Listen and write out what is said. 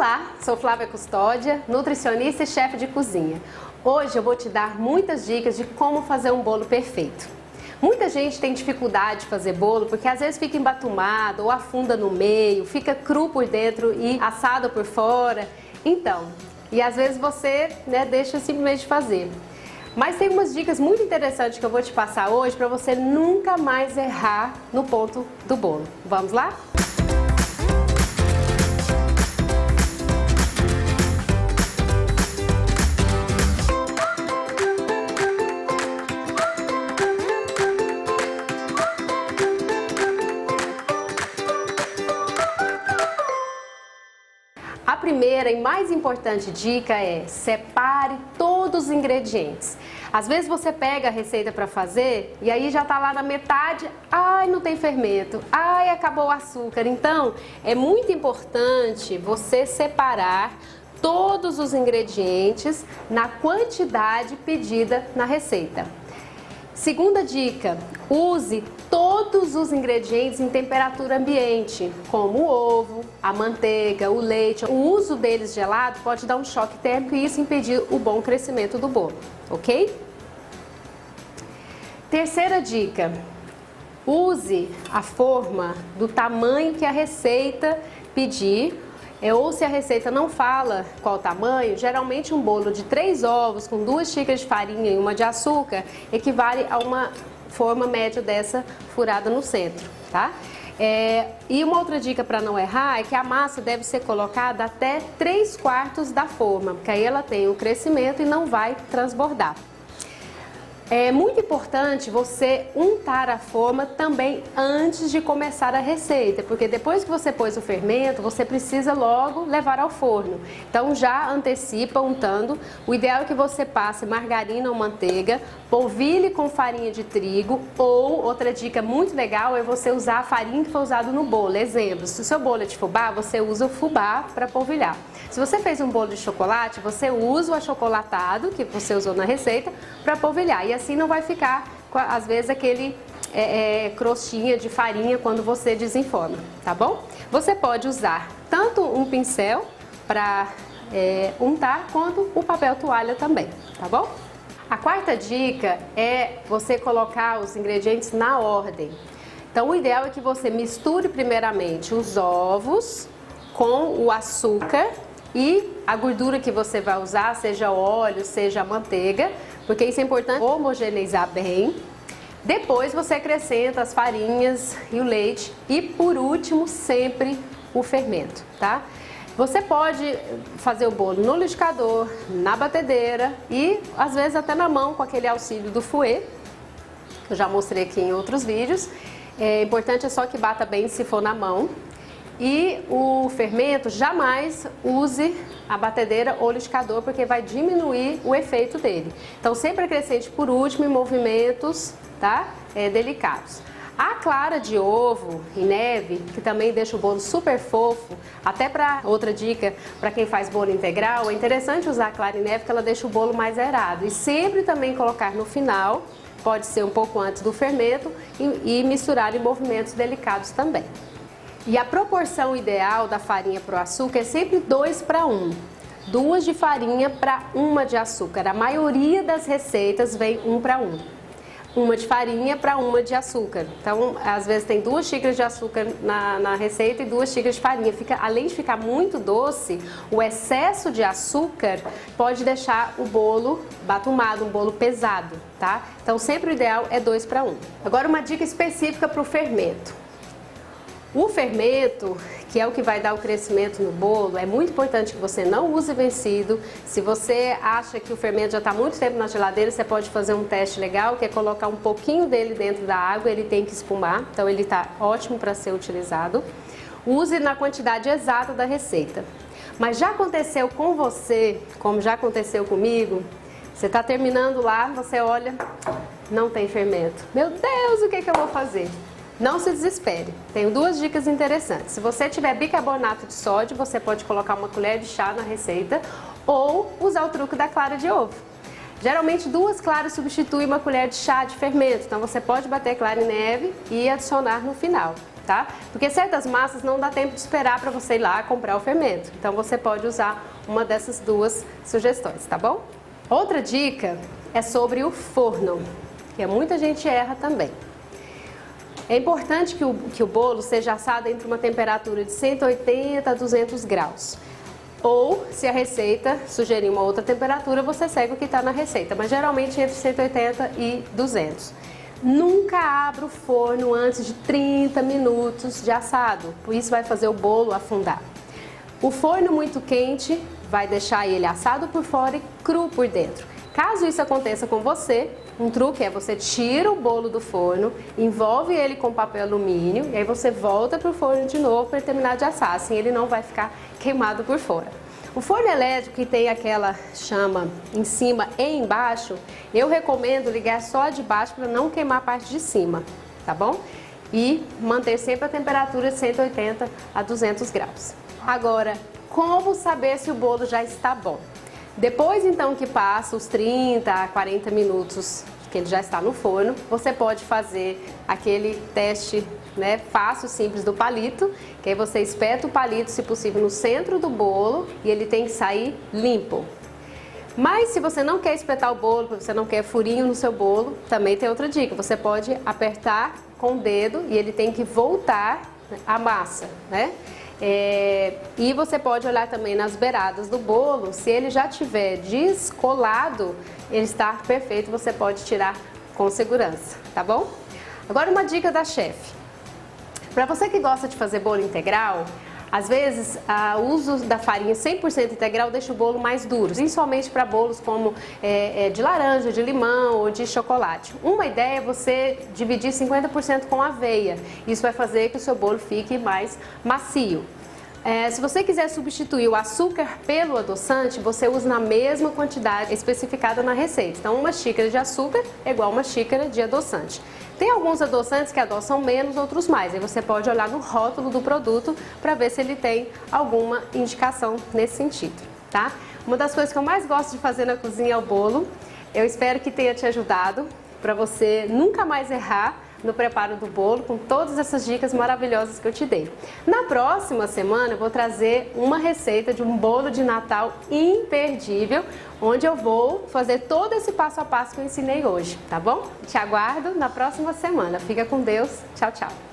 Olá, sou Flávia Custódia, nutricionista e chefe de cozinha. Hoje eu vou te dar muitas dicas de como fazer um bolo perfeito. Muita gente tem dificuldade de fazer bolo porque às vezes fica embatumado ou afunda no meio, fica cru por dentro e assado por fora. Então, e às vezes você deixa simplesmente de fazer. Mas tem umas dicas muito interessantes que eu vou te passar hoje para você nunca mais errar no ponto do bolo. Vamos lá? A primeira e mais importante dica é: separe todos os ingredientes. Às vezes você pega a receita para fazer e aí já tá lá na metade, ai, não tem fermento, ai, acabou o açúcar. Então, é muito importante você separar todos os ingredientes na quantidade pedida na receita. Segunda dica: use todos os ingredientes em temperatura ambiente, como o ovo, a manteiga, o leite. O uso deles gelado pode dar um choque térmico e isso impedir o bom crescimento do bolo, ok? Terceira dica: use a forma do tamanho que a receita pedir. Ou se a receita não fala qual tamanho, geralmente um bolo de 3 ovos com 2 xícaras de farinha e 1 de açúcar equivale a uma forma média dessa furada no centro, tá? E uma outra dica para não errar é que a massa deve ser colocada até 3/4 da forma, porque aí ela tem o crescimento e não vai transbordar. É muito importante você untar a forma também antes de começar a receita, porque depois que você pôs o fermento, você precisa logo levar ao forno. Então já antecipa untando. O ideal é que você passe margarina ou manteiga, polvilhe com farinha de trigo, ou outra dica muito legal é você usar a farinha que foi usada no bolo. Exemplo, se o seu bolo é de fubá, você usa o fubá para polvilhar. Se você fez um bolo de chocolate, você usa o achocolatado que você usou na receita para polvilhar. E assim não vai ficar, às vezes, aquele crostinha de farinha quando você desenforma, tá bom? Você pode usar tanto um pincel para untar, quanto o papel toalha também, tá bom? A quarta dica é você colocar os ingredientes na ordem. Então, o ideal é que você misture primeiramente os ovos com o açúcar e a gordura que você vai usar, seja óleo, seja manteiga, porque isso é importante homogeneizar bem. Depois você acrescenta as farinhas e o leite e, por último, sempre o fermento, tá? Você pode fazer o bolo no liquidificador, na batedeira e, às vezes, até na mão com aquele auxílio do fouet, que eu já mostrei aqui em outros vídeos. É importante só que bata bem se for na mão. E o fermento, jamais use a batedeira ou liquidificador, porque vai diminuir o efeito dele. Então sempre acrescente por último em movimentos, tá? Delicados. A clara de ovo em neve, que também deixa o bolo super fofo, até para outra dica, para quem faz bolo integral, é interessante usar a clara em neve, que ela deixa o bolo mais aerado. E sempre também colocar no final, pode ser um pouco antes do fermento, e misturar em movimentos delicados também. E a proporção ideal da farinha para o açúcar é sempre 2:1. 2 de farinha para 1 de açúcar. A maioria das receitas vem 1:1. 1 de farinha para 1 de açúcar. Então, às vezes tem 2 xícaras de açúcar na receita e 2 xícaras de farinha. Além de ficar muito doce, o excesso de açúcar pode deixar o bolo batumado, um bolo pesado, tá? Então, sempre o ideal é 2:1. Agora, uma dica específica para o fermento. O fermento, que é o que vai dar o crescimento no bolo, é muito importante que você não use vencido. Se você acha que o fermento já está muito tempo na geladeira, você pode fazer um teste legal, que é colocar um pouquinho dele dentro da água, ele tem que espumar, então ele está ótimo para ser utilizado. Use na quantidade exata da receita. Mas já aconteceu com você, como já aconteceu comigo, você está terminando lá, você olha, não tem fermento. Meu Deus, o que eu vou fazer? Não se desespere, tenho 2 dicas interessantes. Se você tiver bicarbonato de sódio, você pode colocar 1 colher de chá na receita ou usar o truque da clara de ovo. Geralmente 2 claras substituem 1 colher de chá de fermento, então você pode bater clara em neve e adicionar no final. tá? Porque certas massas não dá tempo de esperar para você ir lá comprar o fermento. Então você pode usar uma dessas duas sugestões, tá bom? Outra dica é sobre o forno, que muita gente erra também. É importante que o bolo seja assado entre uma temperatura de 180 a 200 graus. Ou, se a receita sugerir uma outra temperatura, você segue o que está na receita, mas geralmente entre 180 e 200. Nunca abra o forno antes de 30 minutos de assado, por isso vai fazer o bolo afundar. O forno muito quente vai deixar ele assado por fora e cru por dentro. Caso isso aconteça com você, um truque é você tira o bolo do forno, envolve ele com papel alumínio e aí você volta para o forno de novo para terminar de assar, assim ele não vai ficar queimado por fora. O forno elétrico que tem aquela chama em cima e embaixo, eu recomendo ligar só a de baixo para não queimar a parte de cima, tá bom? E manter sempre a temperatura de 180 a 200 graus. Agora, como saber se o bolo já está bom? Depois então que passa os 30 a 40 minutos que ele já está no forno, você pode fazer aquele teste, né, fácil, simples do palito, que aí você espeta o palito, se possível, no centro do bolo e ele tem que sair limpo. Mas se você não quer espetar o bolo, você não quer furinho no seu bolo, também tem outra dica, você pode apertar com o dedo e ele tem que voltar a massa, né? E você pode olhar também nas beiradas do bolo, se ele já tiver descolado, ele está perfeito, você pode tirar com segurança, tá bom? Agora uma dica da chefe. Para você que gosta de fazer bolo integral, às vezes o uso da farinha 100% integral deixa o bolo mais duro, principalmente para bolos como de laranja, de limão ou de chocolate. Uma ideia é você dividir 50% com aveia, isso vai fazer que o seu bolo fique mais macio. Se você quiser substituir o açúcar pelo adoçante, você usa na mesma quantidade especificada na receita. Então, uma xícara de açúcar é igual a uma xícara de adoçante. Tem alguns adoçantes que adoçam menos, outros mais. Aí você pode olhar no rótulo do produto para ver se ele tem alguma indicação nesse sentido, tá? Uma das coisas que eu mais gosto de fazer na cozinha é o bolo. Eu espero que tenha te ajudado para você nunca mais errar no preparo do bolo, com todas essas dicas maravilhosas que eu te dei. Na próxima semana eu vou trazer uma receita de um bolo de Natal imperdível, onde eu vou fazer todo esse passo a passo que eu ensinei hoje, tá bom? Te aguardo na próxima semana. Fica com Deus. Tchau, tchau.